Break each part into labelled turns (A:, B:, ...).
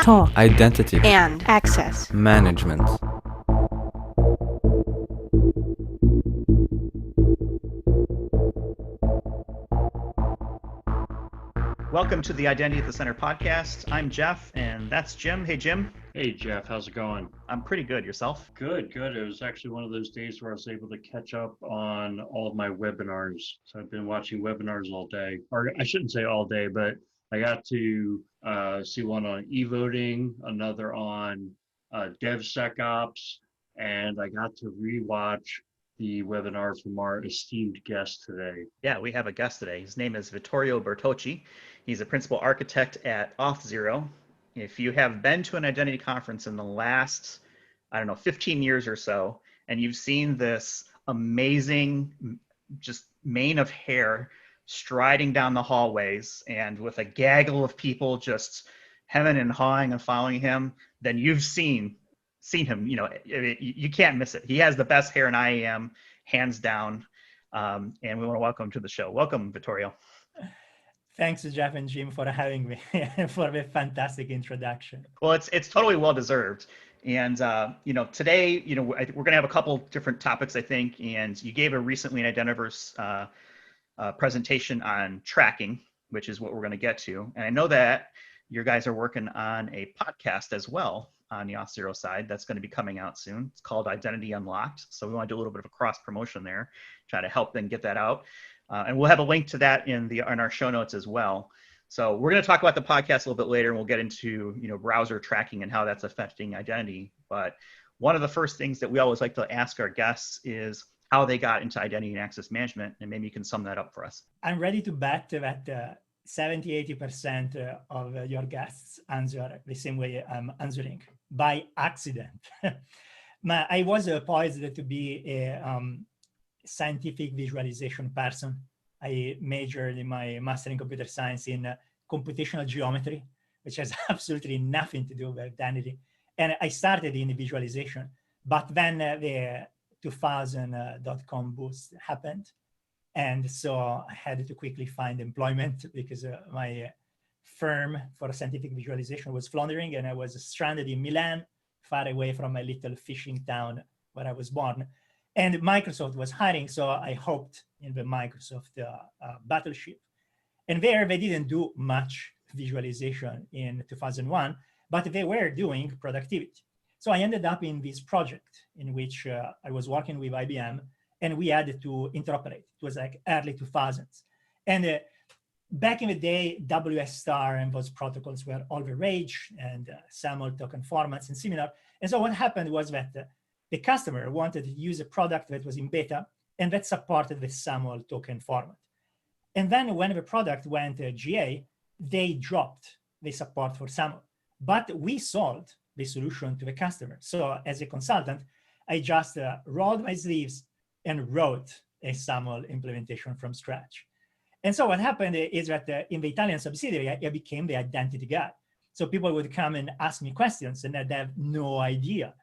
A: talk,
B: identity,
A: and access
B: management.
C: Welcome to the Identity at the Center podcast. I'm Jeff, and that's Jim. Hey, Jim.
D: Hey, Jeff. How's it going?
C: I'm pretty good. Yourself?
D: Good. It was actually one of those days where I was able to catch up on all of my webinars. So I've been watching webinars all day, or I shouldn't say all day, but I got to see one on e-voting, another on DevSecOps, and I got to rewatch the webinar from our esteemed guest today.
C: Yeah, we have a guest today. His name is Vittorio Bertocci. He's a principal architect at Auth0. If you have been to an identity conference in the last, 15 years or so, and you've seen this amazing, just mane of hair striding down the hallways and with a gaggle of people just hemming and hawing and following him, then you've seen him. You can't miss it. He has the best hair in IAM, hands down. And we want to welcome him to the show. Welcome, Vittorio.
E: Thanks, Jeff and Jim, for having me for the fantastic introduction.
C: Well, it's totally well deserved. And today, we're going to have a couple different topics, I think. And you gave a recently in Identiverse presentation on tracking, which is what we're going to get to. And I know that you guys are working on a podcast as well on the Auth0 side that's going to be coming out soon. It's called Identity Unlocked. So we want to do a little bit of a cross promotion there, try to help them get that out. And we'll have a link to that in our show notes as well. So we're going to talk about the podcast a little bit later, and we'll get into browser tracking and how that's affecting identity. But one of the first things that we always like to ask our guests is how they got into identity and access management, and maybe you can sum that up for us.
E: I'm ready to bet that 70-80% of your guests answer the same way I'm answering, by accident. I was poised to be a scientific visualization person. I majored in my master in computer science in computational geometry, which has absolutely nothing to do with identity. And I started in visualization, but then the 2000.com boost happened. And so I had to quickly find employment because my firm for scientific visualization was floundering, and I was stranded in Milan, far away from my little fishing town where I was born. And Microsoft was hiring, so I hopped in the Microsoft battleship. And there they didn't do much visualization in 2001, but they were doing productivity. So I ended up in this project in which I was working with IBM, and we had to interoperate. It was like early 2000s. And back in the day, WS star and those protocols were all the rage, and SAML token formats and similar. And so what happened was that the customer wanted to use a product that was in beta and that supported the SAML token format. And then when the product went GA, they dropped the support for SAML. But we sold the solution to the customer. So as a consultant, I just rolled my sleeves and wrote a SAML implementation from scratch. And so what happened is that in the Italian subsidiary, I became the identity guy. So people would come and ask me questions, and I'd have no idea.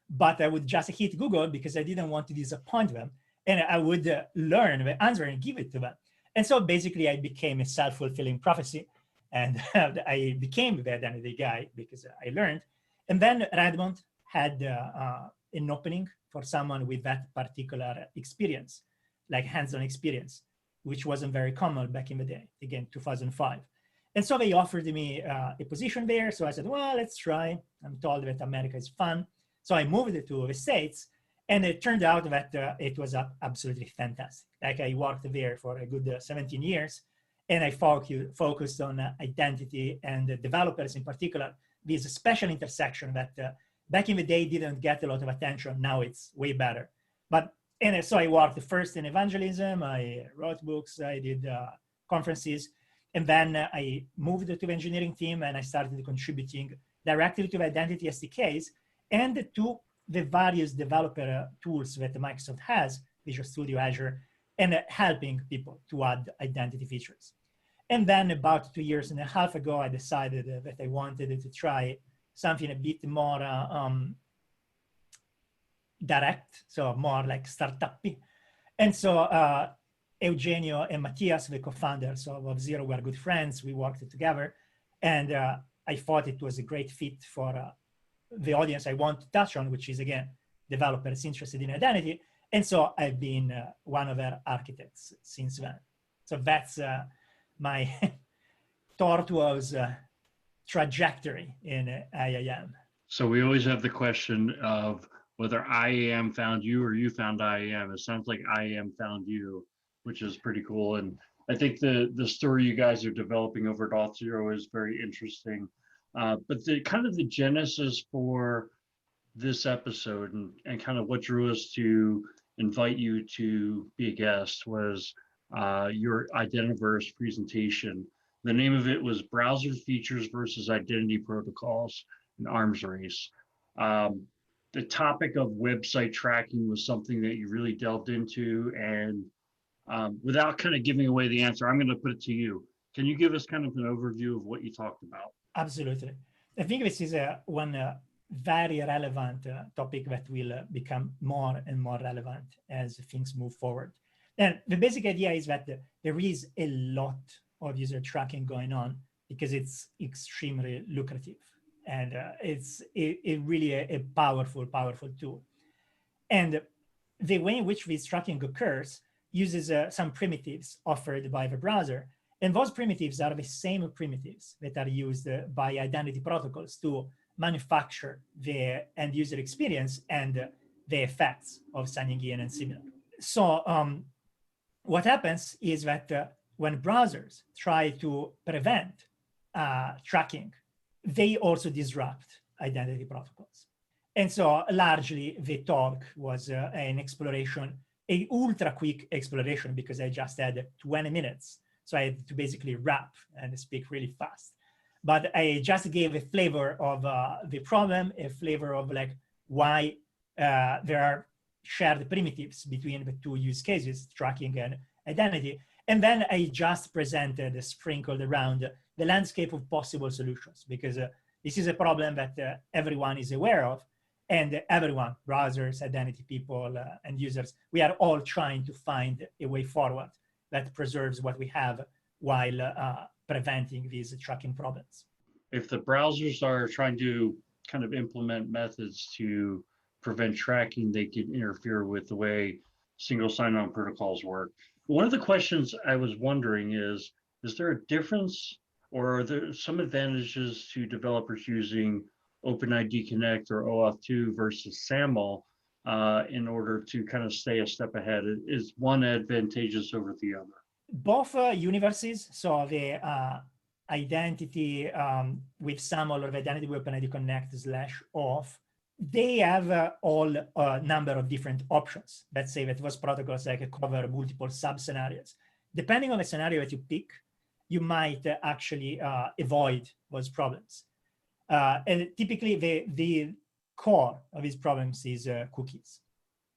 E: But I would just hit Google because I didn't want to disappoint them. And I would learn the answer and give it to them. And so basically, I became a self-fulfilling prophecy. And I became the identity guy because I learned. And then Redmond had an opening for someone with that particular experience, like hands-on experience, which wasn't very common back in the day, again, 2005. And so they offered me a position there. So I said, well, let's try. I'm told that America is fun. So I moved to the States, and it turned out that it was absolutely fantastic. Like I worked there for a good 17 years, and I focused on identity and developers in particular, this special intersection that back in the day didn't get a lot of attention. Now it's way better. And so I worked first in evangelism. I wrote books. I did conferences. And then I moved to the engineering team, and I started contributing directly to the identity SDKs and to the various developer tools that Microsoft has, Visual Studio, Azure, and helping people to add identity features. And then about 2.5 years ago, I decided that I wanted to try something a bit more direct, so more like startup-y. And so Eugenio and Matthias, the co-founders of Auth0, were good friends. We worked together. And I thought it was a great fit for the audience I want to touch on, which is, again, developers interested in identity. And so I've been one of their architects since then. So that's my tortuous trajectory in IAM.
D: So we always have the question of whether IAM found you or you found IAM. It sounds like IAM found you, which is pretty cool. And I think the story you guys are developing over at Auth0 is very interesting. But the kind of the genesis for this episode and kind of what drew us to invite you to be a guest was your Identiverse presentation. The name of it was Browser Features versus Identity Protocols, an arms race. The topic of website tracking was something that you really delved into, and without kind of giving away the answer, I'm going to put it to you. Can you give us kind of an overview of what you talked about?
E: Absolutely. I think this is one very relevant topic that will become more and more relevant as things move forward. And the basic idea is that there is a lot of user tracking going on because it's extremely lucrative. And it's really a powerful tool. And the way in which this tracking occurs uses some primitives offered by the browser. And those primitives are the same primitives that are used by identity protocols to manufacture the end user experience and the effects of signing in and similar. So what happens is that when browsers try to prevent tracking, they also disrupt identity protocols. And so largely the talk was an exploration, a ultra quick exploration, because I just had 20 minutes. So I had to basically wrap and speak really fast. But I just gave a flavor of the problem, a flavor of like why there are shared primitives between the two use cases, tracking and identity. And then I just presented, sprinkled around the landscape of possible solutions, because this is a problem that everyone is aware of, and everyone, browsers, identity people, and users, we are all trying to find a way forward that preserves what we have while preventing these tracking problems.
D: If the browsers are trying to kind of implement methods to prevent tracking, they can interfere with the way single sign-on protocols work. One of the questions I was wondering is there a difference, or are there some advantages to developers using OpenID Connect or OAuth2 versus SAML in order to kind of stay a step ahead? Is one advantageous over the other?
E: Both universes, so the identity with SAML or the identity with OpenID Connect /auth, they have all a number of different options. Let's say that those protocols like cover multiple sub-scenarios. Depending on the scenario that you pick, you might actually avoid those problems. And typically the core of these problems is cookies.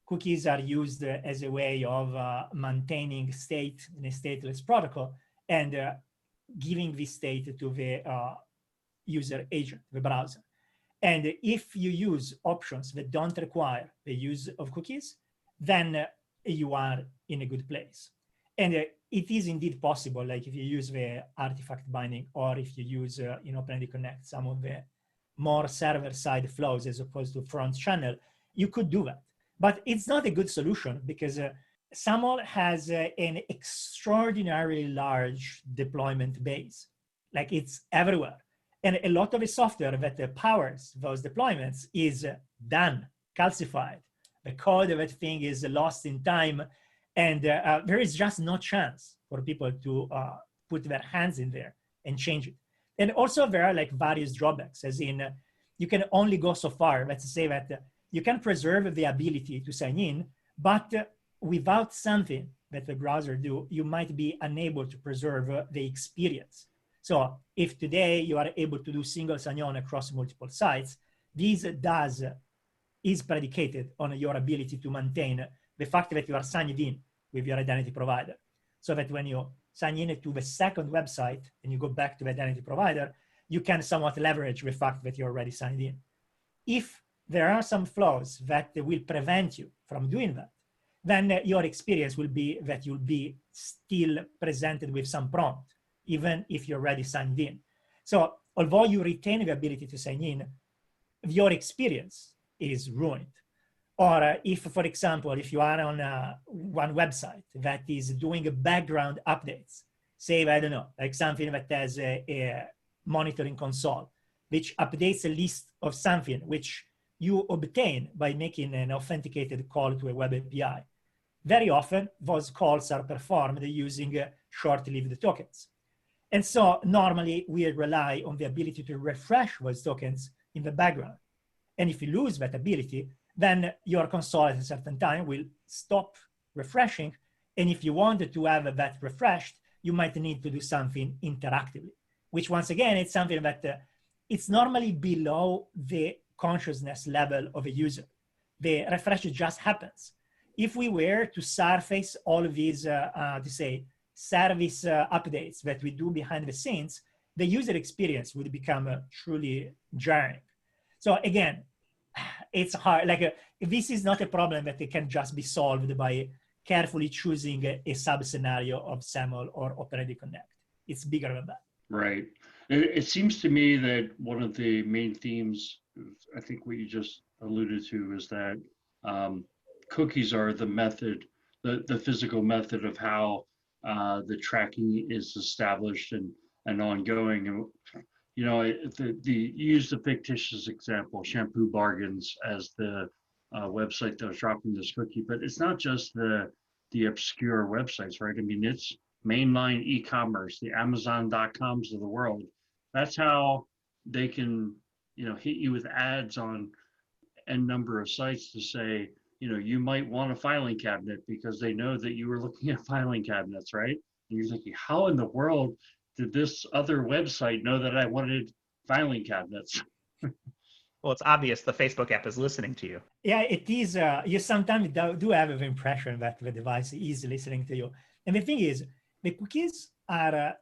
E: Cookies are used as a way of maintaining state in a stateless protocol and giving this state to the user agent, the browser. And if you use options that don't require the use of cookies, then you are in a good place. And it is indeed possible, like if you use the artifact binding, or if you use in OpenID Connect some of the more server-side flows as opposed to front channel, you could do that. But it's not a good solution because SAML has an extraordinarily large deployment base. Like it's everywhere. And a lot of the software that powers those deployments is done, calcified. The code of that thing is lost in time. And there is just no chance for people to put their hands in there and change it. And also there are like various drawbacks, as in you can only go so far. Let's say that you can preserve the ability to sign in, but without something that the browser do, you might be unable to preserve the experience. So if today you are able to do single sign-on across multiple sites, this is predicated on your ability to maintain the fact that you are signed in with your identity provider. So that when you sign in to the second website and you go back to the identity provider, you can somewhat leverage the fact that you're already signed in. If there are some flaws that will prevent you from doing that, then your experience will be that you'll be still presented with some prompt, even if you're already signed in. So although you retain the ability to sign in, your experience is ruined. Or if, for example, if you are on one website that is doing a background updates, say, I don't know, like something that has a monitoring console, which updates a list of something which you obtain by making an authenticated call to a web API. Very often, those calls are performed using short-lived tokens. And so normally we rely on the ability to refresh those tokens in the background. And if you lose that ability, then your console at a certain time will stop refreshing. And if you wanted to have that refreshed, you might need to do something interactively, which once again, it's something that it's normally below the consciousness level of a user. The refresh just happens. If we were to surface all of these, service updates that we do behind the scenes, the user experience would become truly jarring. So again, it's hard. This is not a problem that it can just be solved by carefully choosing a sub-scenario of SAML or OpenID Connect. It's bigger than that.
D: Right. It seems to me that one of the main themes, I think what you just alluded to, is that cookies are the method, the physical method of how the tracking is established and ongoing. And you know, use the fictitious example, Shampoo Bargains, as the website that was dropping this cookie, but it's not just the obscure websites, right? I mean, it's mainline e-commerce, the Amazon.coms of the world. That's how they can, hit you with ads on n number of sites to say, you might want a filing cabinet because they know that you were looking at filing cabinets, right? And you're thinking, how in the world did this other website know that I wanted filing cabinets?
C: Well, it's obvious the Facebook app is listening to you.
E: Yeah, it is. You sometimes do have the impression that the device is listening to you. And the thing is, the cookies are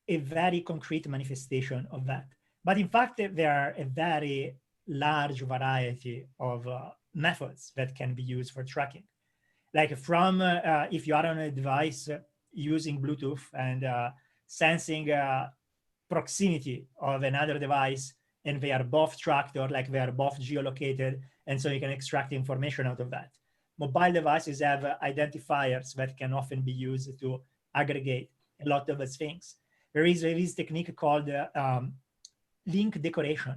E: a very concrete manifestation of that. But in fact, there are a very large variety of methods that can be used for tracking. Like from, if you are on a device using Bluetooth and sensing proximity of another device, and they are both tracked or like they are both geolocated, and so you can extract information out of that. Mobile devices have identifiers that can often be used to aggregate a lot of those things. There is this technique called link decoration,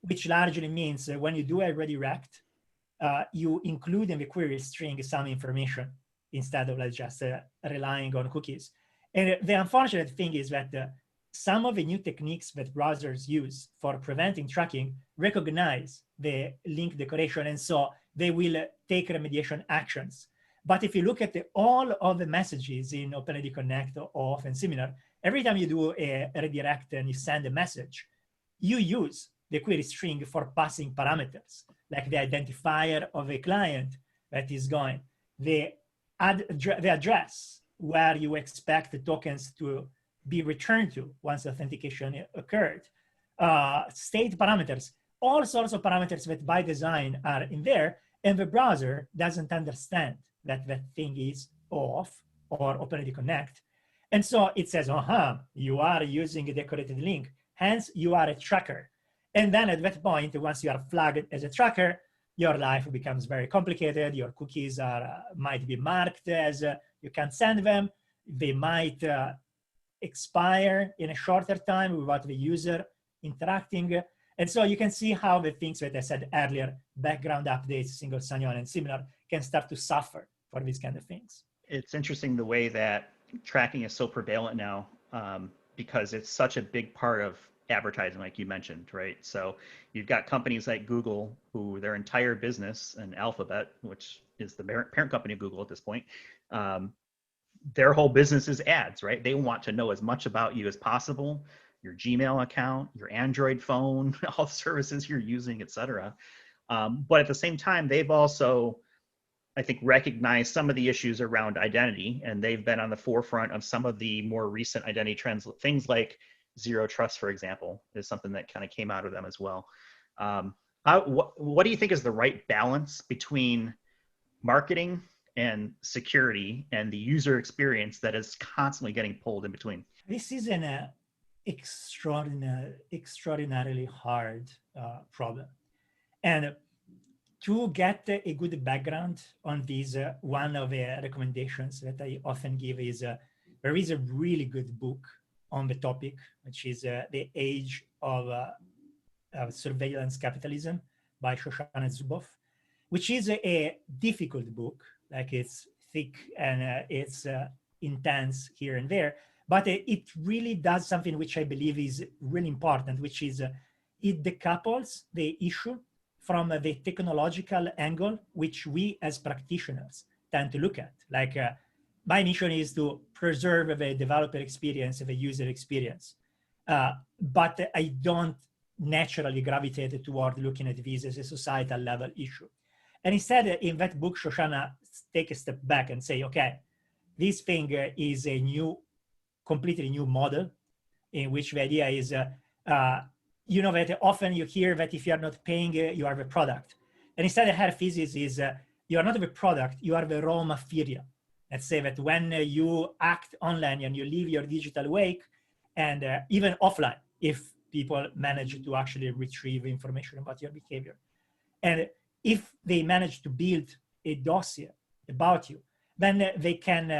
E: which largely means when you do a redirect, you include in the query string some information instead of like just relying on cookies. And the unfortunate thing is that some of the new techniques that browsers use for preventing tracking recognize the link decoration, and so they will take remediation actions. But if you look at all of the messages in OpenID Connect or OAuth and similar, every time you do a redirect and you send a message, you use the query string for passing parameters, like the identifier of a client that is going, the address where you expect the tokens to be returned to once authentication occurred, state parameters, all sorts of parameters that by design are in there, and the browser doesn't understand that that thing is OAuth or OpenID Connect. And so it says, you are using a decorated link, hence you are a tracker. And then at that point, once you are flagged as a tracker, your life becomes very complicated. Your cookies might be marked as you can't send them. They might expire in a shorter time without the user interacting. And so you can see how the things that I said earlier, background updates, single sign-on, and similar, can start to suffer for these kind of things.
C: It's interesting the way that tracking is so prevalent now because it's such a big part of advertising, like you mentioned, right? So you've got companies like Google, who their entire business, and Alphabet, which is the parent company of Google at this point, their whole business is ads, right? They want to know as much about you as possible, your Gmail account, your Android phone, all the services you're using, et cetera. But at the same time, they've also, I think, recognized some of the issues around identity, and they've been on the forefront of some of the more recent identity trends. Things like zero trust, for example, is something that kind of came out of them as well. What do you think is the right balance between marketing and security and the user experience that is constantly getting pulled in between?
E: This is a extraordinarily hard problem. And to get a good background on these, one of the recommendations that I often give is there is a really good book on the topic, which is The Age of Surveillance Capitalism by Shoshana Zuboff, which is a difficult book, like it's thick and it's intense here and there, but it really does something which I believe is really important, which is it decouples the issue from the technological angle, which we as practitioners tend to look at. Like my mission is to preserve the developer experience, the user experience, but I don't naturally gravitate toward looking at this as a societal level issue. And instead, in that book, Shoshana take a step back and say, okay, this thing is a completely new model in which the idea is, you know, that often you hear that if you are not paying, you are the product. And instead, her thesis is you are not the product, you are the raw material. Let's say that when you act online and you leave your digital wake, and even offline, if people manage to actually retrieve information about your behavior. And if they manage to build a dossier about you, then they can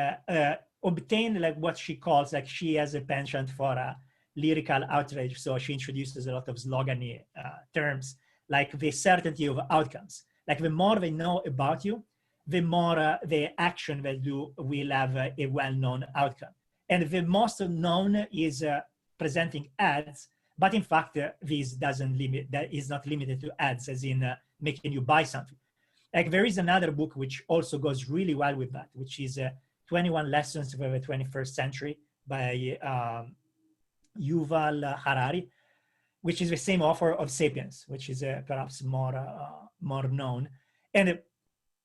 E: obtain like what she calls, like she has a penchant for lyrical outrage. So she introduces a lot of slogany terms, like the certainty of outcomes. Like the more they know about you, the more the action they do will have a well-known outcome. And the most known is presenting ads, but in fact, this that is not limited to ads, as in making you buy something. Like there is another book which also goes really well with that, which is 21 Lessons for the 21st Century by Yuval Harari, which is the same author of Sapiens, which is perhaps more known. And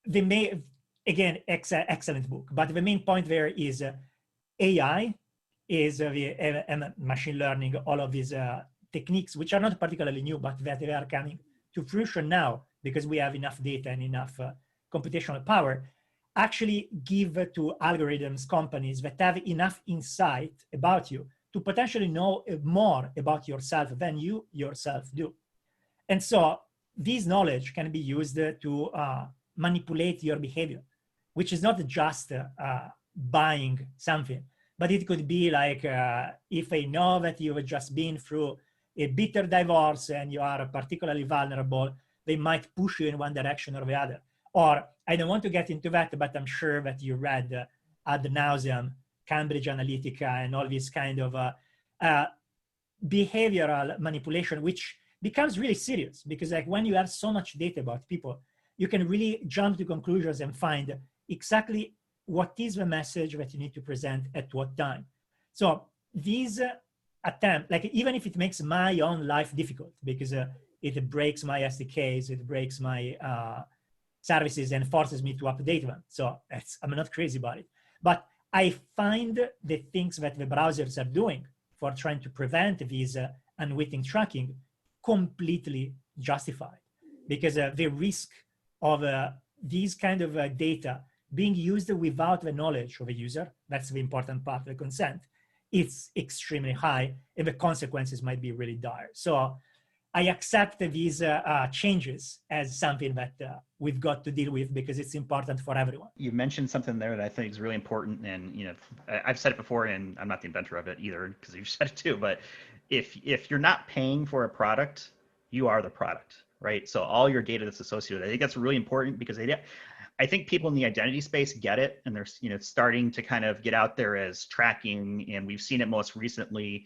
E: the main, again, excellent book. But the main point there is AI is machine learning, all of these techniques, which are not particularly new, but that they are coming to fruition now because we have enough data and enough computational power, actually give to algorithms companies that have enough insight about you to potentially know more about yourself than you yourself do. And so this knowledge can be used to manipulate your behavior, which is not just buying something, but it could be like if I know that you've just been through a bitter divorce and you are particularly vulnerable, they might push you in one direction or the other. Or I don't want to get into that, but I'm sure that you read ad nauseum Cambridge Analytica and all this kind of behavioral manipulation, which becomes really serious because like when you have so much data about people, you can really jump to conclusions and find exactly what is the message that you need to present at what time. So these attempt, like even if it makes my own life difficult because it breaks my SDKs, it breaks my services and forces me to update them. So I'm not crazy about it. But I find the things that the browsers are doing for trying to prevent these unwitting tracking completely justified because the risk of these kind of data being used without the knowledge of a user, that's the important part of the consent, it's extremely high and the consequences might be really dire. So I accept these changes as something that we've got to deal with because it's important for everyone.
C: You mentioned something there that I think is really important, and you know, I've said it before, and I'm not the inventor of it either because you said it too. But if you're not paying for a product, you are the product, right? So all your data that's associated with it, I think that's really important because I think people in the identity space get it, and they're starting to kind of get out there as tracking, and we've seen it most recently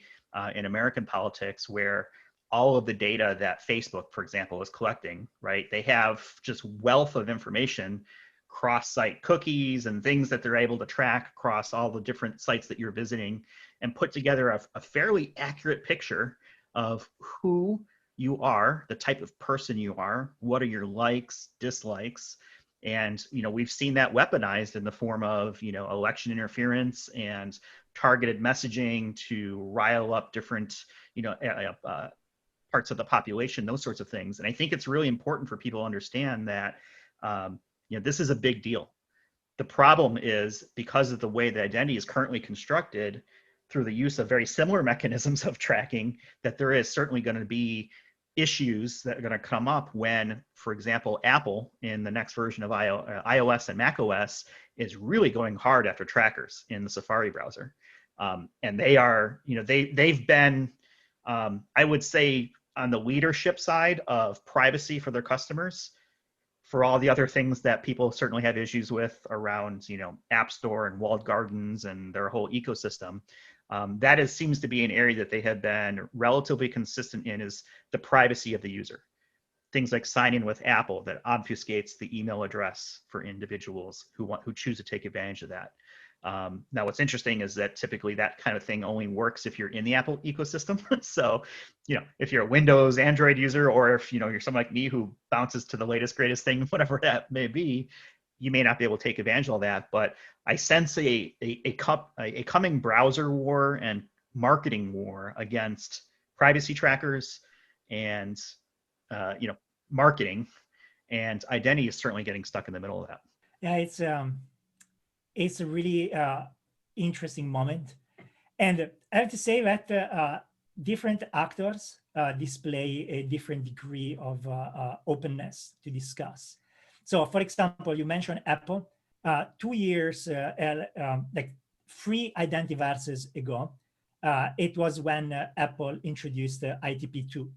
C: in American politics where all of the data that Facebook, for example, is collecting, right? They have just wealth of information, cross-site cookies and things that they're able to track across all the different sites that you're visiting and put together a fairly accurate picture of who you are, the type of person you are, what are your likes, dislikes. And, we've seen that weaponized in the form of, election interference and targeted messaging to rile up different, parts of the population, those sorts of things. And I think it's really important for people to understand that, this is a big deal. The problem is because of the way the identity is currently constructed, through the use of very similar mechanisms of tracking, that there is certainly going to be issues that are going to come up when, for example, Apple in the next version of iOS and macOS is really going hard after trackers in the Safari browser. And they are, they've been, I would say, on the leadership side of privacy for their customers, for all the other things that people certainly have issues with around, App Store and walled gardens and their whole ecosystem. That seems to be an area that they have been relatively consistent in, is the privacy of the user. Things like sign in with Apple that obfuscates the email address for individuals who choose to take advantage of that. Now, what's interesting is that typically that kind of thing only works if you're in the Apple ecosystem. So, if you're a Windows, Android user, or if, you're someone like me who bounces to the latest, greatest thing, whatever that may be, you may not be able to take advantage of all that. But I sense a coming browser war and marketing war against privacy trackers and, marketing, and identity is certainly getting stuck in the middle of that.
E: Yeah, it's a really interesting moment. And I have to say that different actors display a different degree of openness to discuss. So, for example, you mentioned Apple. 2 years, like 3 identiverses ago, it was when Apple introduced ITP2.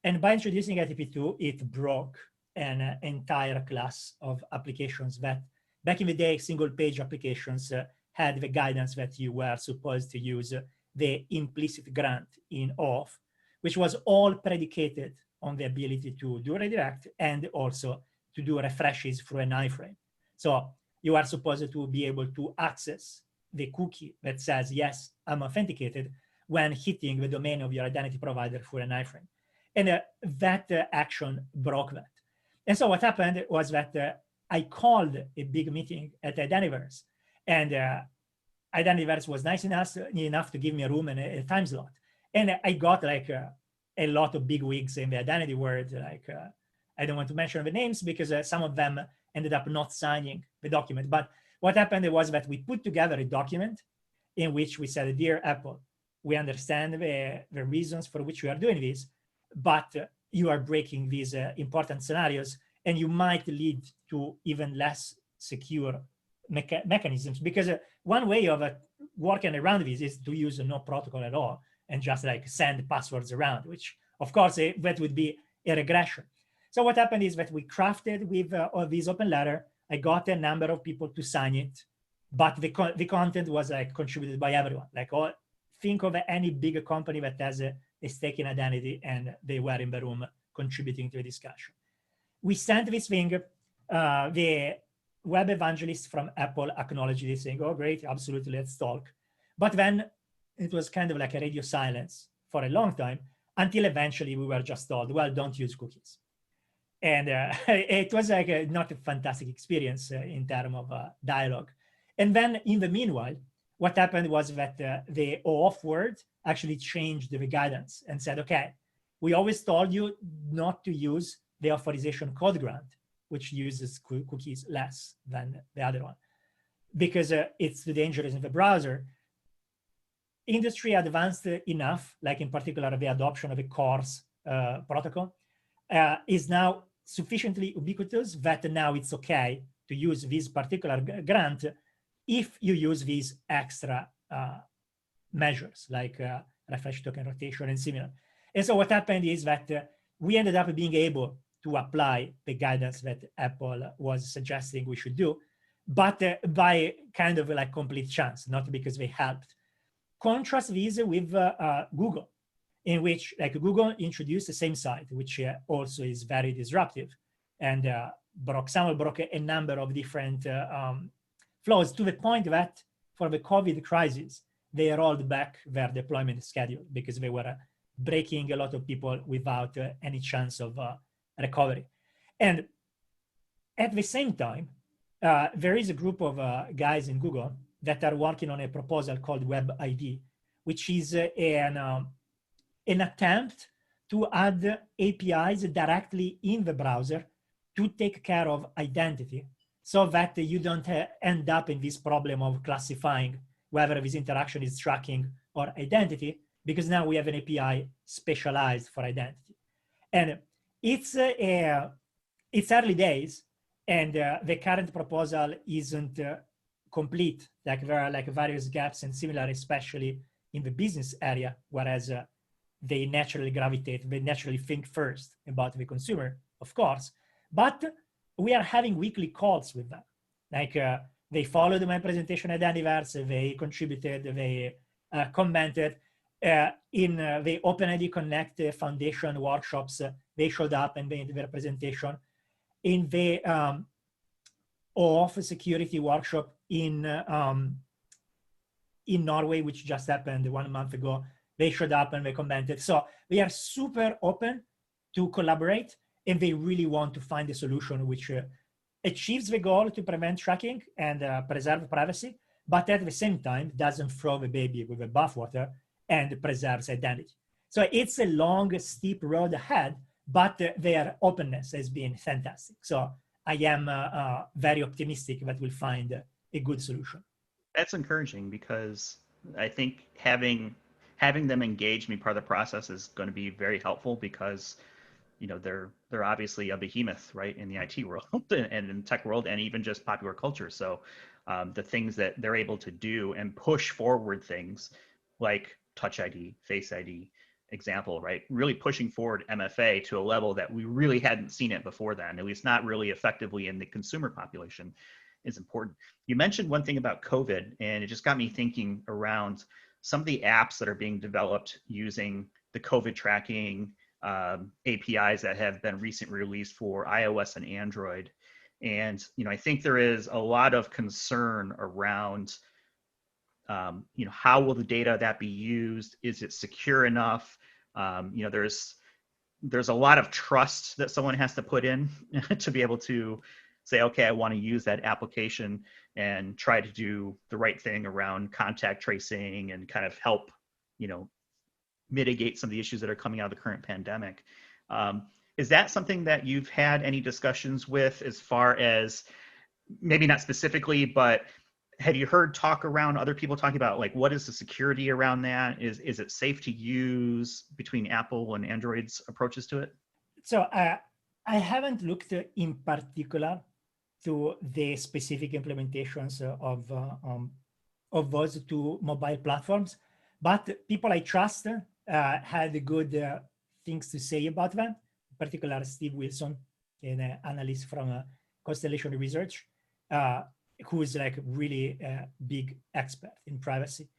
E: And by introducing ITP2, it broke an entire class of applications that, back in the day, single-page applications had the guidance that you were supposed to use the implicit grant in OAuth, which was all predicated on the ability to do redirect and also to do refreshes through an iframe. So you are supposed to be able to access the cookie that says, yes, I'm authenticated, when hitting the domain of your identity provider through an iframe. And that action broke that. And so what happened was that I called a big meeting at Identiverse, and Identiverse was nice enough to give me a room and a time slot. And I got like a lot of big wigs in the identity world. Like I don't want to mention the names because some of them ended up not signing the document. But what happened was that we put together a document in which we said, dear Apple, we understand the reasons for which we are doing this, but you are breaking these important scenarios, and you might lead to even less secure mechanisms. Because one way of working around this is to use no protocol at all and just like send passwords around, which of course that would be a regression. So what happened is that we crafted with this open letter. I got a number of people to sign it, but the content was like contributed by everyone. Like think of any big company that has a stake in identity, and they were in the room contributing to the discussion. We sent this thing. The web evangelists from Apple acknowledged this, saying, oh, great, absolutely, let's talk. But then it was kind of like a radio silence for a long time, until eventually we were just told, well, don't use cookies. And it was like not a fantastic experience in terms of dialogue. And then in the meanwhile, what happened was that the OAuth world actually changed the guidance and said, okay, we always told you not to use the authorization code grant, which uses cookies less than the other one, because it's too dangerous in the browser. Industry advanced enough, like in particular the adoption of a CORS protocol, is now sufficiently ubiquitous that now it's okay to use this particular grant if you use these extra measures like refresh token rotation and similar. And so what happened is that we ended up being able to apply the guidance that Apple was suggesting we should do, but by kind of like complete chance, not because they helped. Contrast this with Google, in which like Google introduced the same site, which also is very disruptive, and broke a number of different flaws, to the point that for the COVID crisis, they rolled back their deployment schedule because they were breaking a lot of people without any chance of recovery. And at the same time, there is a group of guys in Google that are working on a proposal called Web ID, which is an attempt to add APIs directly in the browser to take care of identity, so that you don't end up in this problem of classifying whether this interaction is tracking or identity, because now we have an API specialized for identity. And it's early days, and the current proposal isn't complete. Like there are like various gaps and similar, especially in the business area, whereas they naturally gravitate, they naturally think first about the consumer, of course. But we are having weekly calls with them. Like they followed my presentation at Anniverse, they contributed, they commented. In the OpenID Connect Foundation workshops, they showed up and made their presentation. In the OAuth security workshop in Norway, which just happened 1 month ago, they showed up and they commented. So they are super open to collaborate, and they really want to find a solution which achieves the goal to prevent tracking and preserve privacy, but at the same time doesn't throw the baby with the bathwater and preserves identity. So it's a long, steep road ahead, but their openness has been fantastic. So I am very optimistic that we'll find a good solution.
C: That's encouraging, because I think having them engage me part of the process is going to be very helpful, because they're obviously a behemoth, right, in the IT world and in tech world, and even just popular culture. So the things that they're able to do and push forward things like Touch ID, Face ID example, right, really pushing forward MFA to a level that we really hadn't seen it before then, at least not really effectively in the consumer population, is important. You mentioned one thing about COVID, and it just got me thinking around some of the apps that are being developed using the COVID tracking APIs that have been recently released for iOS and Android. And I think there is a lot of concern around how will the data that be used? Is it secure enough? There's a lot of trust that someone has to put in to be able to say, okay, I want to use that application and try to do the right thing around contact tracing and kind of help, mitigate some of the issues that are coming out of the current pandemic. Is that something that you've had any discussions with, as far as, maybe not specifically, but have you heard talk around other people talking about, like, what is the security around that? Is it safe to use between Apple and Android's approaches to it?
E: So I haven't looked in particular to the specific implementations of those two mobile platforms, but people I trust had good things to say about them. In particular, Steve Wilson, an analyst from Constellation Research, who is like really a big expert in privacy.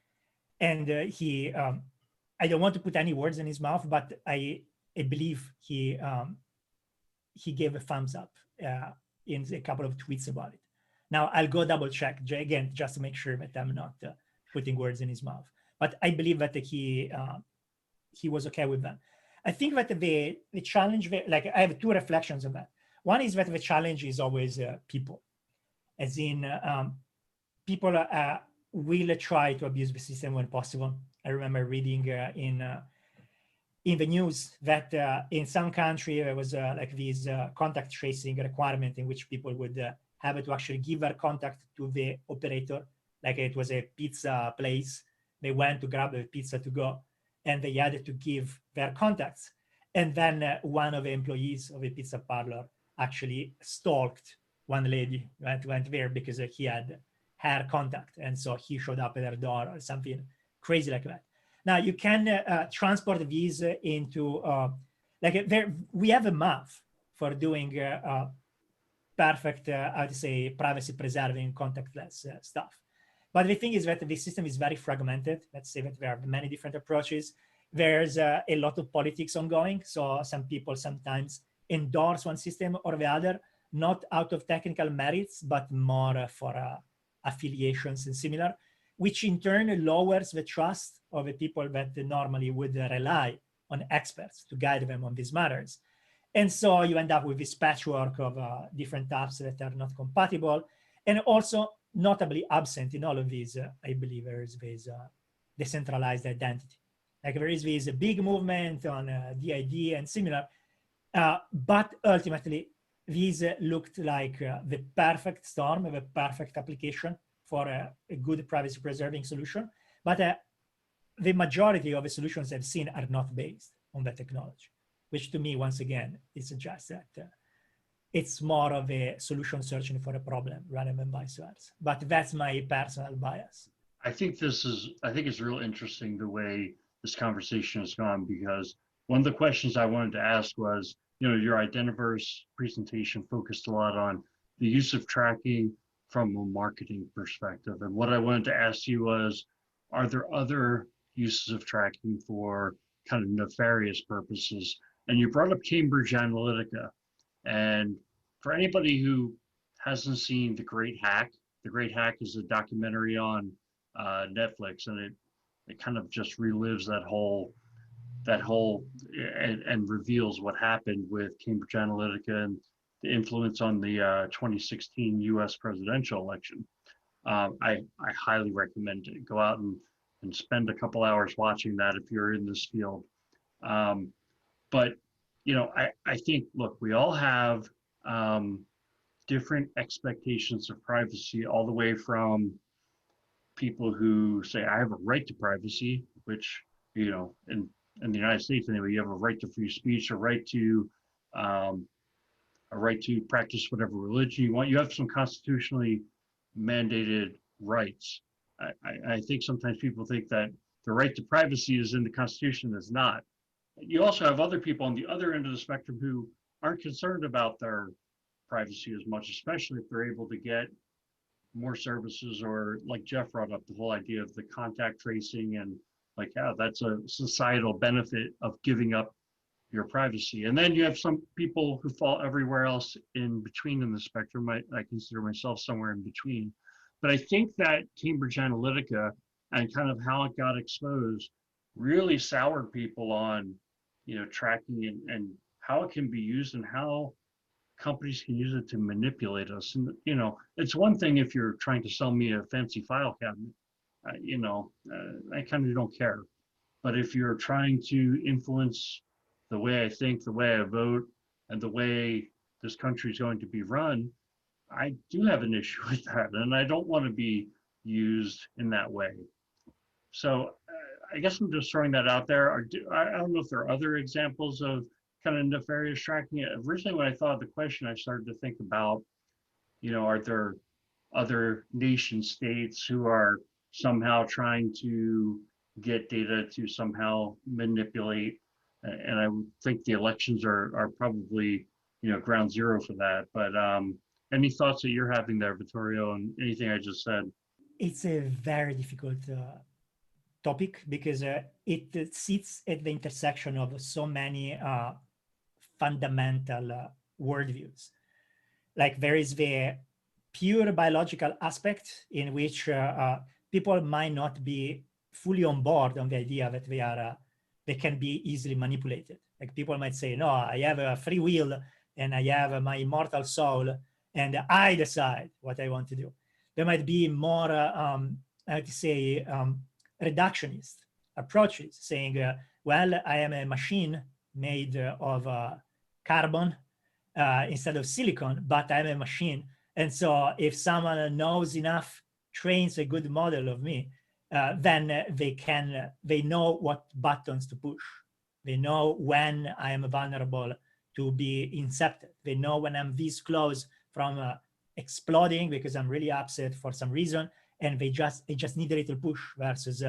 E: And he, I don't want to put any words in his mouth, but I believe he gave a thumbs up in a couple of tweets about it. Now I'll go double check again, just to make sure that I'm not putting words in his mouth. But I believe that he was okay with them. I think that the challenge, like, I have two reflections on that. One is that the challenge is always people, as in people will try to abuse the system when possible. I remember reading in the news that in some country there was like this contact tracing requirement in which people would have to actually give their contact to the operator, like it was a pizza place. They went to grab a pizza to go, and they had to give their contacts. And then one of the employees of a pizza parlor actually stalked one lady that went there because he had her contact. And so he showed up at her door or something crazy like that. Now you can transport these into, we have a math for doing perfect, I would say, privacy preserving contactless stuff. But the thing is that the system is very fragmented. Let's say that there are many different approaches. There's a lot of politics ongoing. So some people sometimes endorse one system or the other, not out of technical merits, but more for affiliations and similar, which in turn lowers the trust of the people that normally would rely on experts to guide them on these matters. And so you end up with this patchwork of different apps that are not compatible. And also, notably absent in all of these, I believe there is this decentralized identity. Like there is this big movement on DID and similar, but ultimately, these looked like the perfect storm, the perfect application for a good privacy preserving solution, but the majority of the solutions I've seen are not based on that technology, which to me, once again, it suggests that it's more of a solution searching for a problem rather than vice versa. But that's my personal bias.
D: I think it's real interesting the way this conversation has gone, because one of the questions I wanted to ask was, your Identiverse presentation focused a lot on the use of tracking from a marketing perspective. And what I wanted to ask you was, are there other uses of tracking for kind of nefarious purposes? And you brought up Cambridge Analytica. And for anybody who hasn't seen The Great Hack is a documentary on Netflix, and it kind of just relives that whole and reveals what happened with Cambridge Analytica and the influence on the 2016 U.S. presidential election. I highly recommend it. Go out and spend a couple hours watching that if you're in this field. But I think, look, we all have different expectations of privacy, all the way from people who say, I have a right to privacy, which, in the United States anyway, you have a right to free speech, a right to practice whatever religion you want. You have some constitutionally mandated rights. I think sometimes people think that the right to privacy is in the Constitution. It's not. You also have other people on the other end of the spectrum who aren't concerned about their privacy as much, especially if they're able to get more services, or like Jeff brought up, the whole idea of the contact tracing, and like, yeah, that's a societal benefit of giving up your privacy. And then you have some people who fall everywhere else in between in the spectrum. I consider myself somewhere in between. But I think that Cambridge Analytica and kind of how it got exposed really soured people on, tracking and how it can be used, and how companies can use it to manipulate us. And, it's one thing if you're trying to sell me a fancy file cabinet, I kind of don't care. But if you're trying to influence the way I think, the way I vote, and the way this country is going to be run, I do have an issue with that. And I don't want to be used in that way. So I guess I'm just throwing that out there. I don't know if there are other examples of kind of nefarious tracking. Originally, when I thought of the question, I started to think about, are there other nation states who are somehow trying to get data to somehow manipulate? And I would think the elections are probably, ground zero for that. But any thoughts that you're having there, Vittorio, and anything I just said?
E: It's a very difficult topic, because it sits at the intersection of so many fundamental worldviews. Like, there is the pure biological aspect, in which people might not be fully on board on the idea that they can be easily manipulated. Like, people might say, no, I have a free will and I have my immortal soul and I decide what I want to do. There might be more, I would say, reductionist approaches, saying, well, I am a machine made of carbon instead of silicon, but I'm a machine. And so if someone knows enough, trains a good model of me, then they know what buttons to push. They know when I am vulnerable to be incepted. They know when I'm this close from exploding because I'm really upset for some reason, and they just need a little push versus,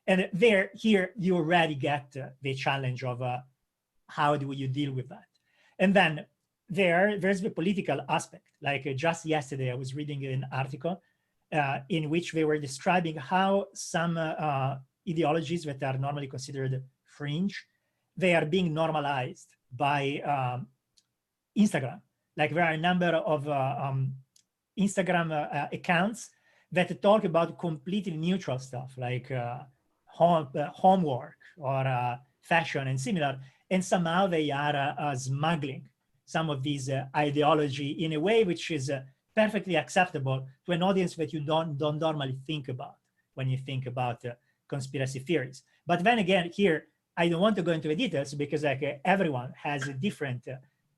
E: and here you already get the challenge of how do you deal with that? And then there's the political aspect. Like just yesterday, I was reading an article in which they were describing how some ideologies that are normally considered fringe, they are being normalized by Instagram. Like there are a number of Instagram accounts that talk about completely neutral stuff, like homework or fashion and similar, and somehow they are smuggling some of these ideology in a way which is perfectly acceptable to an audience that you don't normally think about when you think about conspiracy theories. But then again, here, I don't want to go into the details because like everyone has a different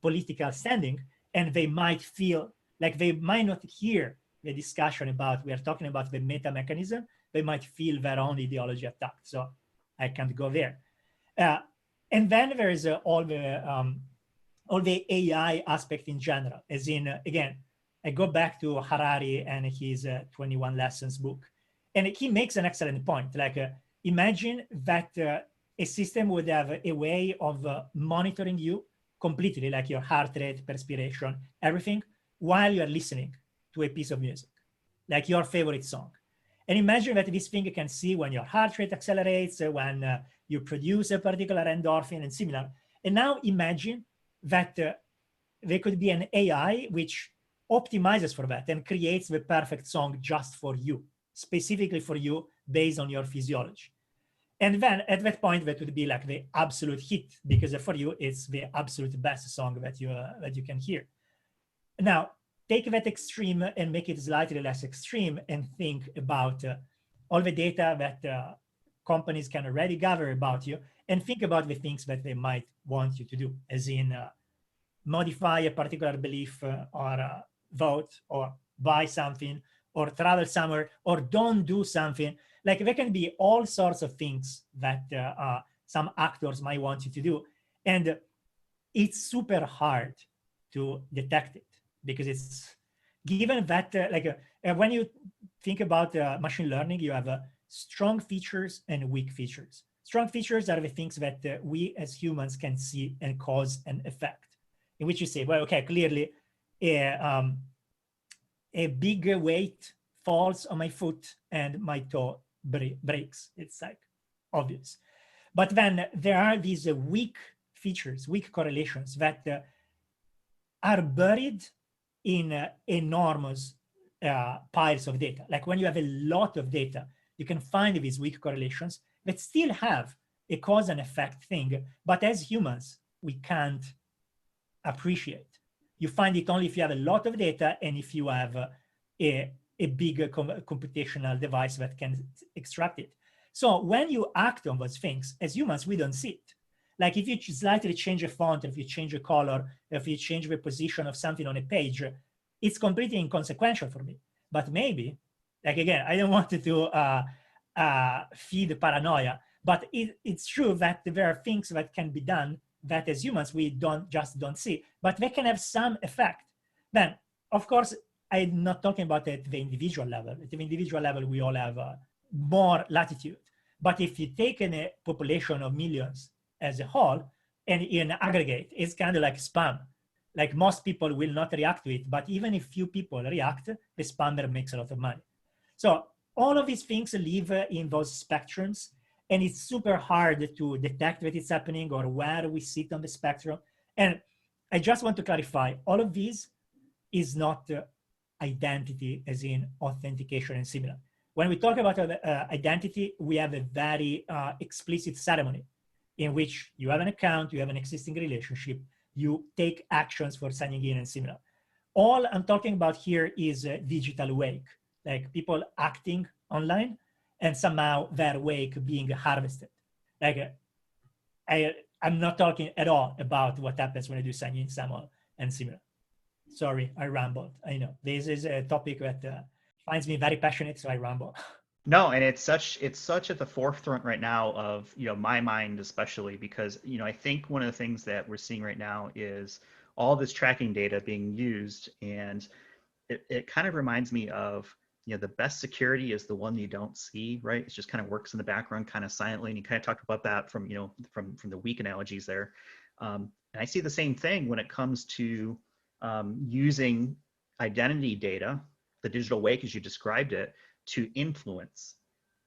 E: political standing, and they might feel like they might not hear the discussion about, we are talking about the meta mechanism, they might feel their own ideology attacked. So I can't go there. And then there is all the AI aspect in general, as in, again, I go back to Harari and his 21 Lessons book. And he makes an excellent point. Like, imagine that a system would have a way of monitoring you completely, like your heart rate, perspiration, everything, while you're listening to a piece of music, like your favorite song. And imagine that this thing can see when your heart rate accelerates, when you produce a particular endorphin and similar. And now imagine that there could be an AI which optimizes for that and creates the perfect song just for you, specifically for you, based on your physiology. And then at that point, that would be like the absolute hit, because for you, it's the absolute best song that you can hear. Now, take that extreme and make it slightly less extreme and think about all the data that companies can already gather about you, and think about the things that they might want you to do, as in modify a particular belief or vote or buy something or travel somewhere or don't do something. Like, there can be all sorts of things that some actors might want you to do. And it's super hard to detect it, because it's given that when you think about machine learning, you have strong features and weak features. Strong features are the things that we as humans can see and cause an effect, in which you say, well, okay, clearly a big weight falls on my foot and my toe breaks. It's like obvious. But then there are these weak features, weak correlations that are buried in enormous piles of data. Like, when you have a lot of data, you can find these weak correlations that still have a cause and effect thing, but as humans, we can't appreciate. You find it only if you have a lot of data and if you have a big computational device that can extract it. So when you act on those things, as humans, we don't see it. Like, if you slightly change a font, if you change a color, if you change the position of something on a page, it's completely inconsequential for me. But maybe, like, again, I don't want to feed paranoia, but it's true that there are things that can be done that as humans we don't see, but they can have some effect. Then, of course, I'm not talking about at the individual level. At the individual level, we all have more latitude. But if you take a population of millions as a whole, and in aggregate, it's kind of like spam. Like, most people will not react to it, but even if few people react, the spammer makes a lot of money. So all of these things live in those spectrums, and it's super hard to detect that it's happening or where we sit on the spectrum. And I just want to clarify, all of these is not identity, as in authentication and similar. When we talk about identity, we have a very explicit ceremony in which you have an account, you have an existing relationship, you take actions for signing in and similar. All I'm talking about here is digital wake, like people acting online and somehow their wake being harvested. Like, I'm not talking at all about what happens when I do sign in someone and similar. Sorry, I rambled. I know this is a topic that finds me very passionate, so I ramble.
C: No, and it's such at the forefront right now of, my mind, especially because, I think one of the things that we're seeing right now is all this tracking data being used, and it kind of reminds me of, the best security is the one you don't see, right? It just kind of works in the background, kind of silently, and you kind of talked about that from, from the weak analogies there. And I see the same thing when it comes to using identity data, the digital wake as you described it, to influence.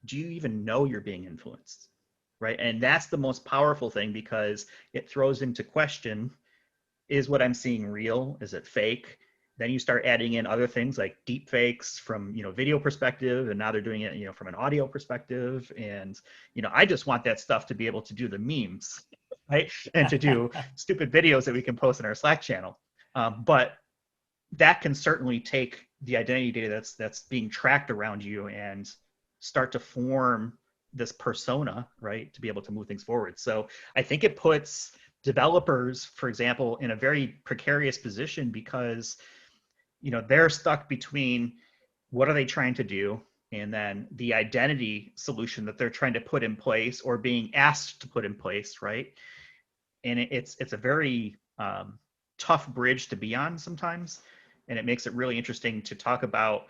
C: Do you even know you're being influenced, right? And that's the most powerful thing, because it throws into question, is what I'm seeing real? Is it fake? Then you start adding in other things like deep fakes from, video perspective, and now they're doing it, from an audio perspective. And, I just want that stuff to be able to do the memes, right? And to do stupid videos that we can post in our Slack channel. But that can certainly take the identity data that's being tracked around you and start to form this persona, right, to be able to move things forward. So I think it puts developers, for example, in a very precarious position, because they're stuck between what are they trying to do, and then the identity solution that they're trying to put in place or being asked to put in place, right? And it's a very tough bridge to be on sometimes, and it makes it really interesting to talk about,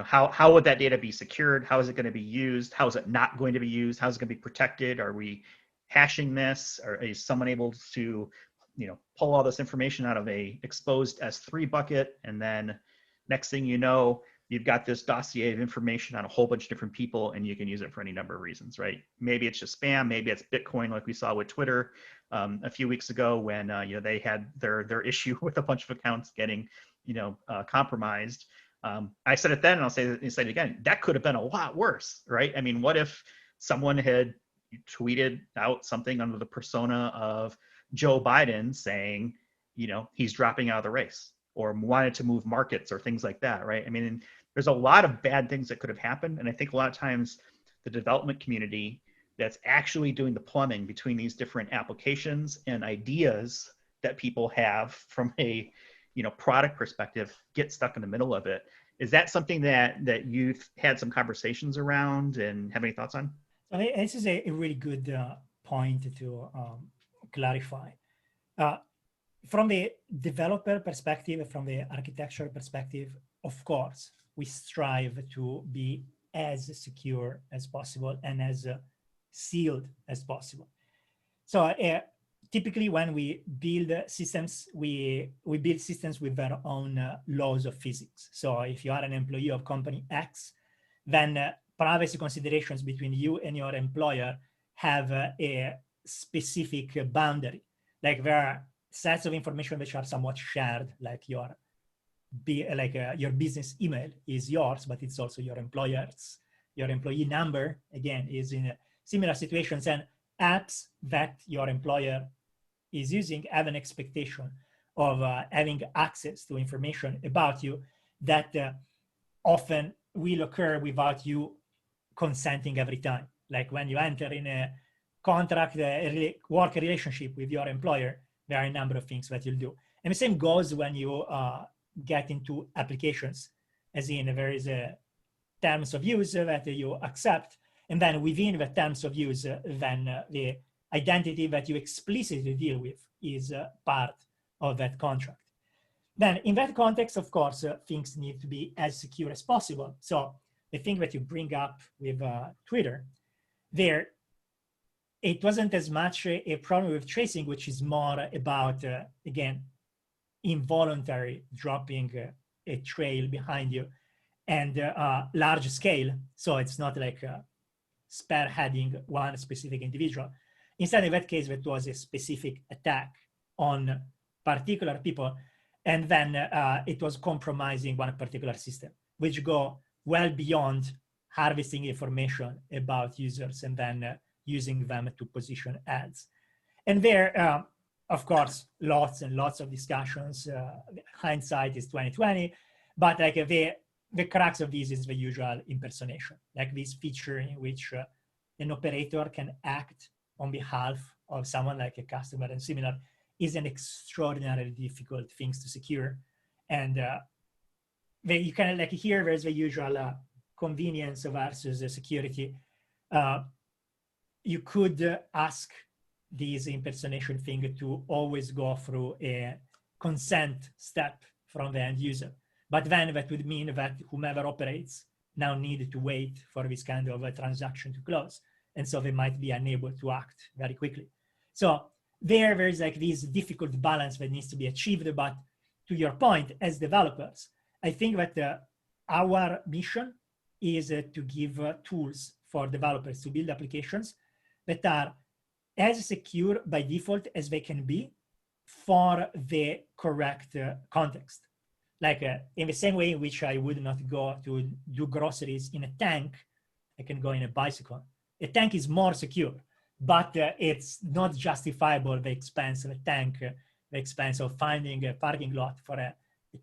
C: how would that data be secured? How is it going to be used? How is it not going to be used? How is it going to be protected? Are we hashing this? Or is someone able to, pull all this information out of a exposed S3 bucket, and then next thing you know, you've got this dossier of information on a whole bunch of different people, and you can use it for any number of reasons, right? Maybe it's just spam, maybe it's Bitcoin, like we saw with Twitter a few weeks ago when they had their issue with a bunch of accounts getting compromised. I said it then, and I'll say it again. That could have been a lot worse, right? I mean, what if someone had tweeted out something under the persona of Joe Biden saying, he's dropping out of the race, or wanted to move markets or things like that, right? I mean, there's a lot of bad things that could have happened. And I think a lot of times the development community that's actually doing the plumbing between these different applications and ideas that people have from a product perspective get stuck in the middle of it. Is that something that you've had some conversations around and have any thoughts on?
E: This is a really good point to clarify. From the developer perspective, from the architectural perspective, of course, we strive to be as secure as possible and as sealed as possible. So typically when we build systems, we build systems with their own laws of physics. So if you are an employee of company X, then privacy considerations between you and your employer have a specific boundary. Like there are sets of information which are somewhat shared, like your business email is yours, but it's also your employer's. Your employee number, again, is in similar situations, and apps that your employer is using have an expectation of having access to information about you that often will occur without you consenting every time. Like when you enter in a contract, a work relationship with your employer, there are a number of things that you'll do. And the same goes when you get into applications, as in there is a terms of use that you accept. And then within the terms of use, then the identity that you explicitly deal with is part of that contract. Then in that context, of course, things need to be as secure as possible. So the thing that you bring up with Twitter, there, it wasn't as much a problem with tracing, which is more about, again, involuntary dropping a trail behind you and large scale. So it's not like spearheading one specific individual. Instead, in that case, that was a specific attack on particular people. And then it was compromising one particular system, which go well beyond harvesting information about users and then using them to position ads. And there, of course, lots and lots of discussions. Hindsight is 2020, but like the crux of this is the usual impersonation, like this feature in which an operator can act on behalf of someone like a customer and similar is an extraordinarily difficult thing to secure. And you can like here, there's the usual convenience versus security. You could ask this impersonation thing to always go through a consent step from the end user. But then that would mean that whomever operates now need to wait for this kind of a transaction to close. And so they might be unable to act very quickly. So there's like this difficult balance that needs to be achieved. But to your point, as developers, I think that our mission is to give tools for developers to build applications that are as secure by default as they can be for the correct context. Like in the same way in which I would not go to do groceries in a tank, I can go in a bicycle. A tank is more secure, but it's not justifiable the expense of a tank, the expense of finding a parking lot for a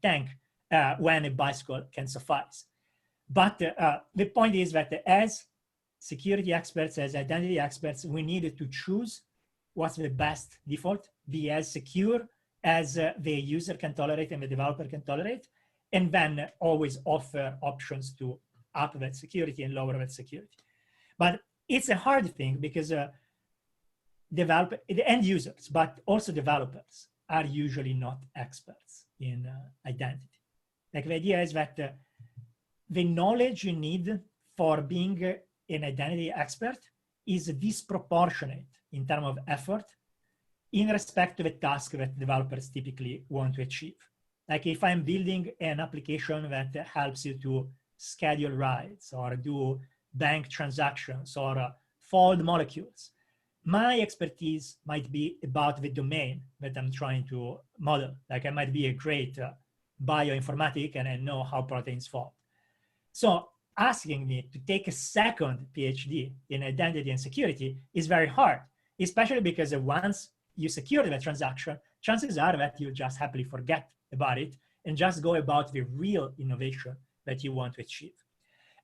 E: tank when a bicycle can suffice. But the point is that as security experts, as identity experts, we need to choose what's the best default, be as secure as the user can tolerate and the developer can tolerate, and then always offer options to up that security and lower that security. But it's a hard thing because the end users, but also developers, are usually not experts in identity. Like the idea is that the knowledge you need for being an identity expert is disproportionate in terms of effort in respect to the task that developers typically want to achieve. Like if I'm building an application that helps you to schedule rides or do bank transactions or fold molecules, my expertise might be about the domain that I'm trying to model. Like I might be a great bioinformatic and I know how proteins fold. So asking me to take a second PhD in identity and security is very hard, especially because once you secure the transaction, chances are that you just happily forget about it and just go about the real innovation that you want to achieve.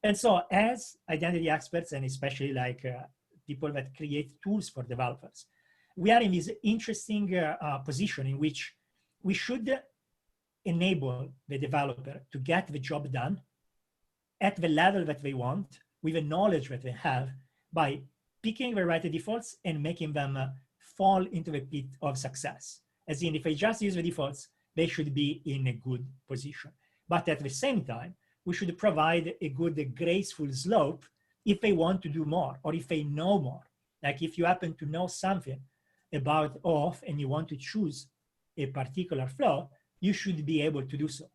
E: And so as identity experts, and especially like people that create tools for developers, we are in this interesting position in which we should enable the developer to get the job done at the level that they want, with the knowledge that they have, by picking the right defaults and making them fall into the pit of success. As in, if they just use the defaults, they should be in a good position. But at the same time, we should provide a good graceful slope if they want to do more or if they know more. Like if you happen to know something about OAuth and you want to choose a particular flow, you should be able to do so.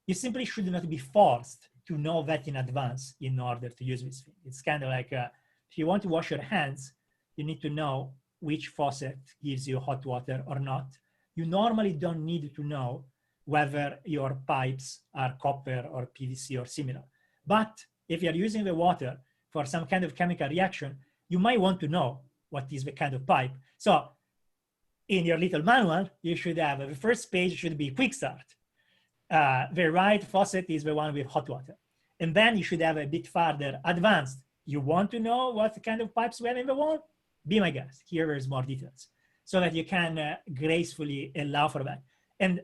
E: You simply should not be forced to know that in advance in order to use this thing. It's kind of like if you want to wash your hands, you need to know which faucet gives you hot water or not. You normally don't need to know whether your pipes are copper or PVC or similar. But if you're using the water for some kind of chemical reaction, you might want to know what is the kind of pipe. So in your little manual, you should have, the first page should be quick start. The right faucet is the one with hot water. And then you should have a bit further advanced. You want to know what kind of pipes we have in the wall? Be my guest. Here is more details so that you can gracefully allow for that. And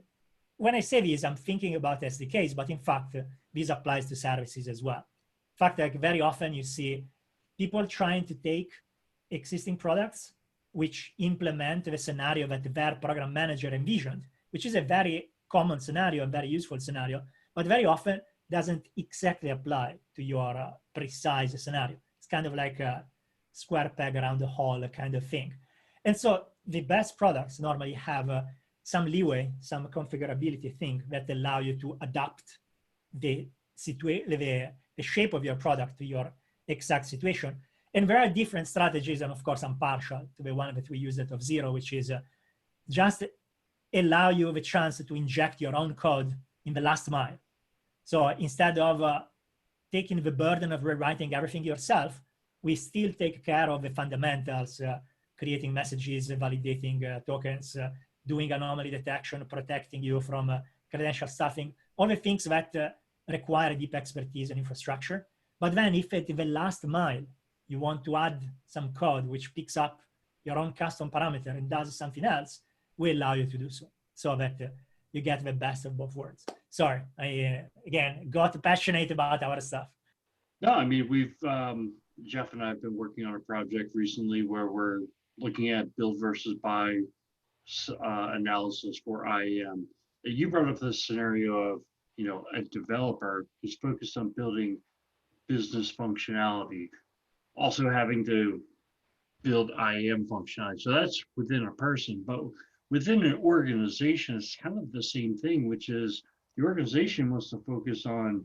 E: when I say this, I'm thinking about SDKs, but in fact, this applies to services as well. In fact, like very often you see people trying to take existing products which implement the scenario that their program manager envisioned, which is a very common scenario and very useful scenario, but very often doesn't exactly apply to your precise scenario. It's kind of like a square peg around the hole kind of thing. And so the best products normally have some leeway, some configurability thing that allow you to adapt the shape of your product to your exact situation. And there are different strategies, and of course I'm partial to the one that we use at Auth0, which is just allow you the chance to inject your own code in the last mile. So instead of taking the burden of rewriting everything yourself, we still take care of the fundamentals, creating messages, validating tokens, doing anomaly detection, protecting you from credential stuffing, all the things that require deep expertise and infrastructure. But then if at the last mile, you want to add some code which picks up your own custom parameter and does something else, we allow you to do so, so that you get the best of both worlds. Sorry, I, again, got passionate about our stuff.
D: No, I mean, we've, Jeff and I have been working on a project recently where we're looking at build versus buy analysis for IAM. You brought up this scenario of, you know, a developer who's focused on building business functionality, also having to build IAM functionality. So that's within a person, but within an organization, it's kind of the same thing, which is the organization wants to focus on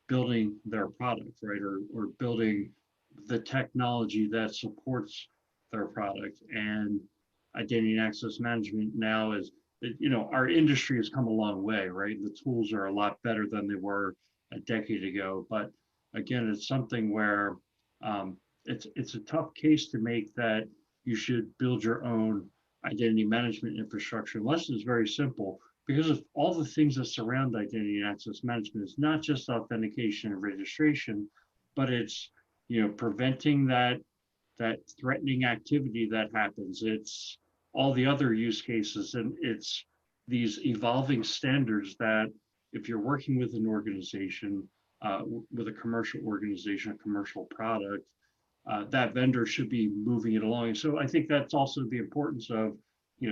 D: building their product, right? Or building the technology that supports their product. And identity and access management now is, you know, our industry has come a long way, right? The tools are a lot better than they were a decade ago. But again, it's something where it's a tough case to make that you should build your own identity management infrastructure, unless it's very simple, because of all the things that surround identity and access management. It's not just authentication and registration, but it's, you know, preventing that threatening activity that happens. It's all the other use cases, and it's these evolving standards that if you're working with an organization, with a commercial organization, a commercial product, that vendor should be moving it along. And so I think that's also the importance of,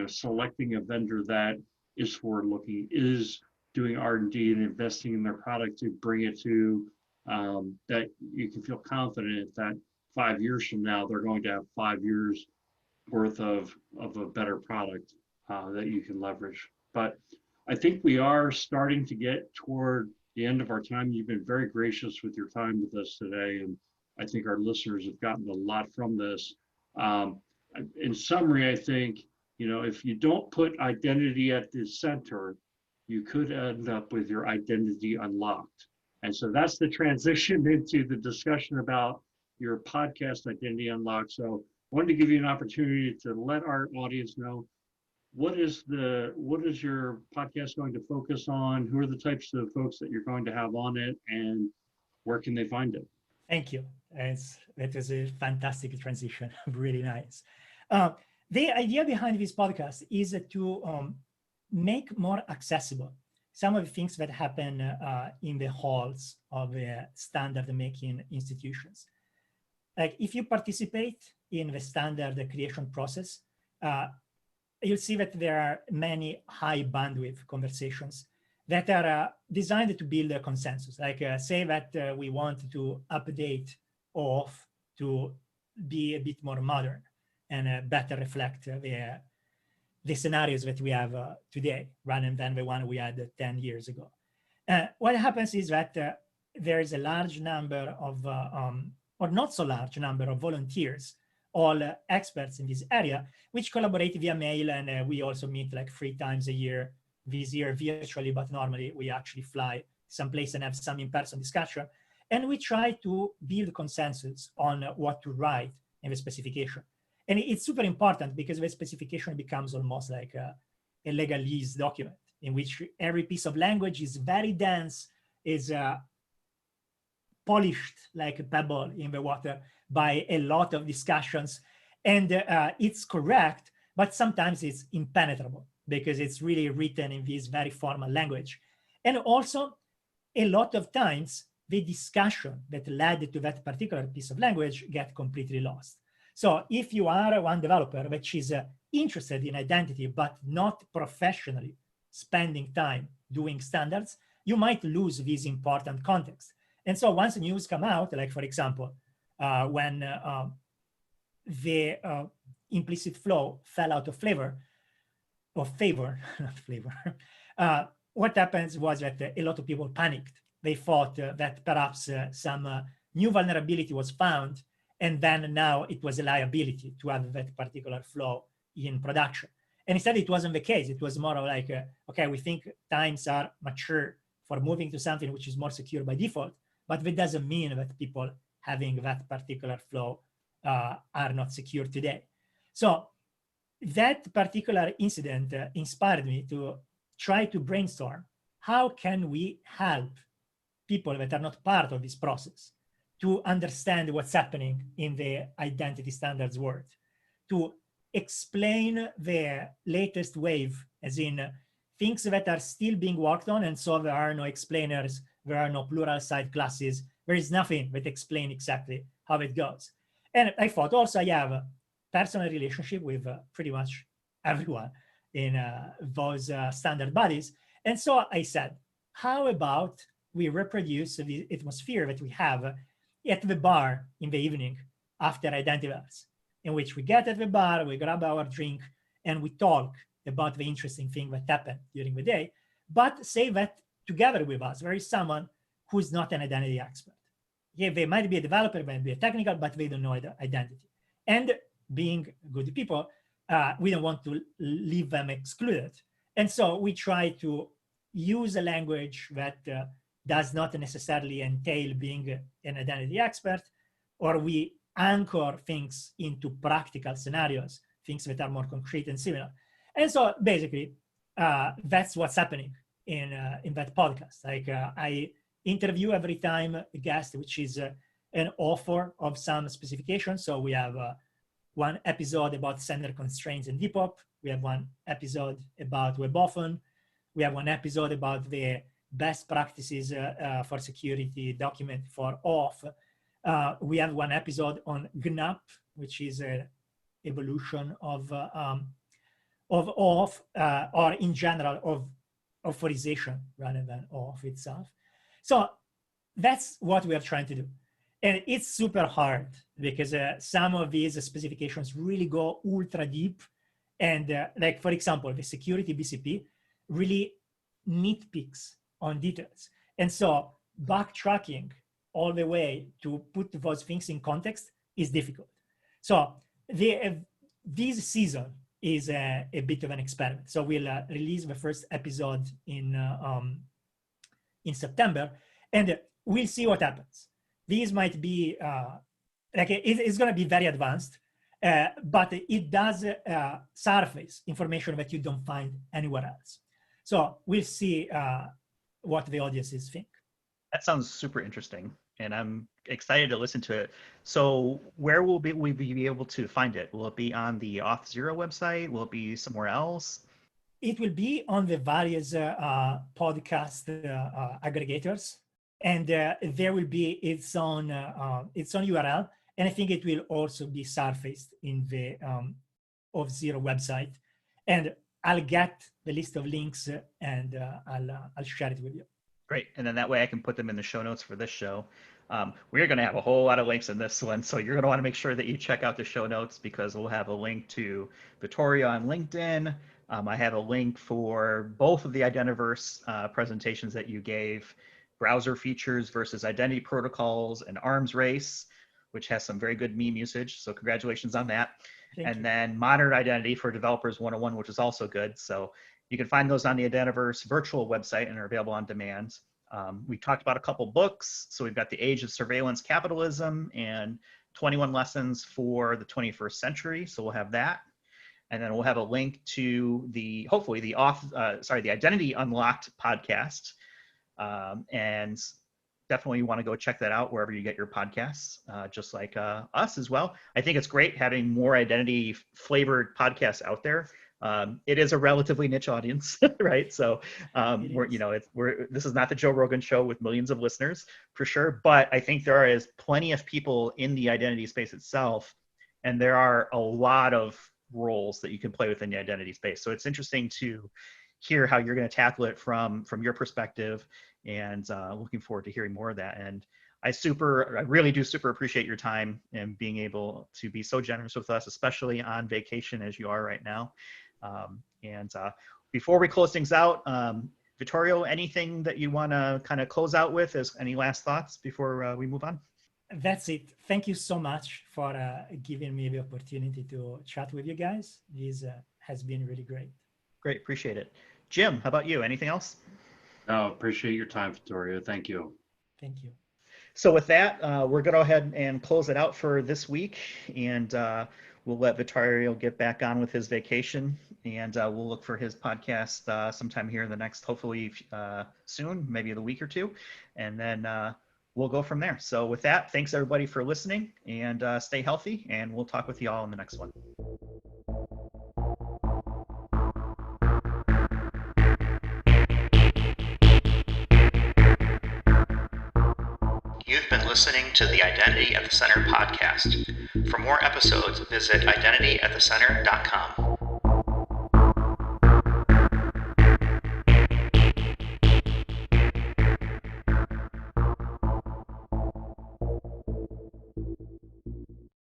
D: selecting a vendor that is forward-looking, is doing R&D and investing in their product to bring it to that you can feel confident that 5 years from now they're going to have 5 years worth of a better product that you can leverage. But I think we are starting to get toward the end of our time. You've been very gracious with your time with us today, and I think our listeners have gotten a lot from this. In summary, I think, if you don't put identity at the center, you could end up with your identity unlocked. And so that's the transition into the discussion about your podcast, Identity Unlocked. So I wanted to give you an opportunity to let our audience know what is your podcast going to focus on? Who are the types of folks that you're going to have on it, and where can they find it?
E: Thank you. That was a fantastic transition. Really nice. The idea behind this podcast is to make more accessible some of the things that happen in the halls of standard making institutions. Like if you participate in the standard creation process, you'll see that there are many high bandwidth conversations that are designed to build a consensus. Like say that we want to update OAuth to be a bit more modern and better reflect the scenarios that we have today, rather than the one we had 10 years ago. What happens is that there is a large number of, or not so large number of volunteers, all experts in this area, which collaborate via mail, and we also meet like 3 times a year, this year virtually, but normally we actually fly someplace and have some in-person discussion. And we try to build consensus on what to write in the specification. And it's super important because the specification becomes almost like a legalese document in which every piece of language is very dense, is polished like a pebble in the water by a lot of discussions. And it's correct, but sometimes it's impenetrable because it's really written in this very formal language. And also, a lot of times, the discussion that led to that particular piece of language get completely lost. So if you are one developer which is interested in identity, but not professionally spending time doing standards, you might lose this important context. And so once news come out, like for example, when the implicit flow fell out of favor, not flavor, what happens was that a lot of people panicked. They thought that perhaps some new vulnerability was found, and then now it was a liability to have that particular flow in production. And instead, it wasn't the case. It was more of like, okay, we think times are mature for moving to something which is more secure by default, but that doesn't mean that people having that particular flow are not secure today. So that particular incident inspired me to try to brainstorm, how can we help people that are not part of this process to understand what's happening in the identity standards world, to explain the latest wave, as in things that are still being worked on, and so there are no explainers, there are no plural side classes, there is nothing that explains exactly how it goes. And I thought also I have a personal relationship with pretty much everyone in those standard bodies. And so I said, how about we reproduce the atmosphere that we have at the bar in the evening after identity hours, in which we get at the bar, we grab our drink, and we talk about the interesting thing that happened during the day, but say that together with us, there is someone who's not an identity expert. Yeah, they might be a developer, they might be a technical, but they don't know identity. And being good people, we don't want to leave them excluded. And so we try to use a language that does not necessarily entail being an identity expert, or we anchor things into practical scenarios, things that are more concrete and similar. And so basically, that's what's happening in that podcast. Like I interview every time a guest, which is an author of some specification. So we have one episode about sender constraints in Depop. We have one episode about WebAuthn. We have one episode about the best practices for security document for OAuth. We have one episode on GNAP, which is an evolution of OAuth, or in general of authorization rather than OAuth itself. So that's what we are trying to do. And it's super hard because some of these specifications really go ultra deep. And like, for example, the security BCP really nitpicks on details. And so backtracking all the way to put those things in context is difficult. So this season is a bit of an experiment. So we'll release the first episode in September, and we'll see what happens. These might be, it's going to be very advanced, but it does surface information that you don't find anywhere else. So we'll see what the audiences think.
C: That sounds super interesting, and I'm excited to listen to it. So where will we be able to find it? Will it be on the Auth0 website? Will it be somewhere else?
E: It will be on the various podcast aggregators, and there will be its own URL. And I think it will also be surfaced in the Auth0 website. And I'll get the list of links and I'll share it with you.
C: Great. And then that way I can put them in the show notes for this show. We're going to have a whole lot of links in this one. So you're going to want to make sure that you check out the show notes, because we'll have a link to Vittorio on LinkedIn. I have a link for both of the Identiverse presentations that you gave, browser features versus identity protocols and arms race, which has some very good meme usage. So congratulations on that.
E: Thank you.
C: Then Modern Identity for Developers 101, which is also good. So you can find those on the Identiverse virtual website and are available on demand. We talked about a couple books. So we've got The Age of Surveillance Capitalism and 21 Lessons for the 21st Century. So we'll have that. And then we'll have a link to the Identity Unlocked podcast. And definitely you want to go check that out wherever you get your podcasts, just like us as well. I think it's great having more identity flavored podcasts out there. It is a relatively niche audience, right? So this is not the Joe Rogan show with millions of listeners for sure, but I think there is plenty of people in the identity space itself, and there are a lot of roles that you can play within the identity space. So it's interesting to hear how you're going to tackle it from your perspective, and looking forward to hearing more of that. And I really do super appreciate your time and being able to be so generous with us, especially on vacation as you are right now. Before we close things out, Vittorio, anything that you want to kind of close out with? Any last thoughts before we move on?
E: That's it. Thank you so much for giving me the opportunity to chat with you guys. This has been really great.
C: Great, appreciate it. Jim, how about you? Anything else?
D: No, appreciate your time, Vittorio. Thank you.
E: Thank you.
C: So with that, we're going to go ahead and close it out for this week, and we'll let Vittorio get back on with his vacation, and we'll look for his podcast sometime here in the next, hopefully soon, maybe the week or two, and then we'll go from there. So with that, thanks everybody for listening, and stay healthy, and we'll talk with you all in the next one. You've been listening to the Identity at the Center podcast. For more episodes, visit identityatthecenter.com.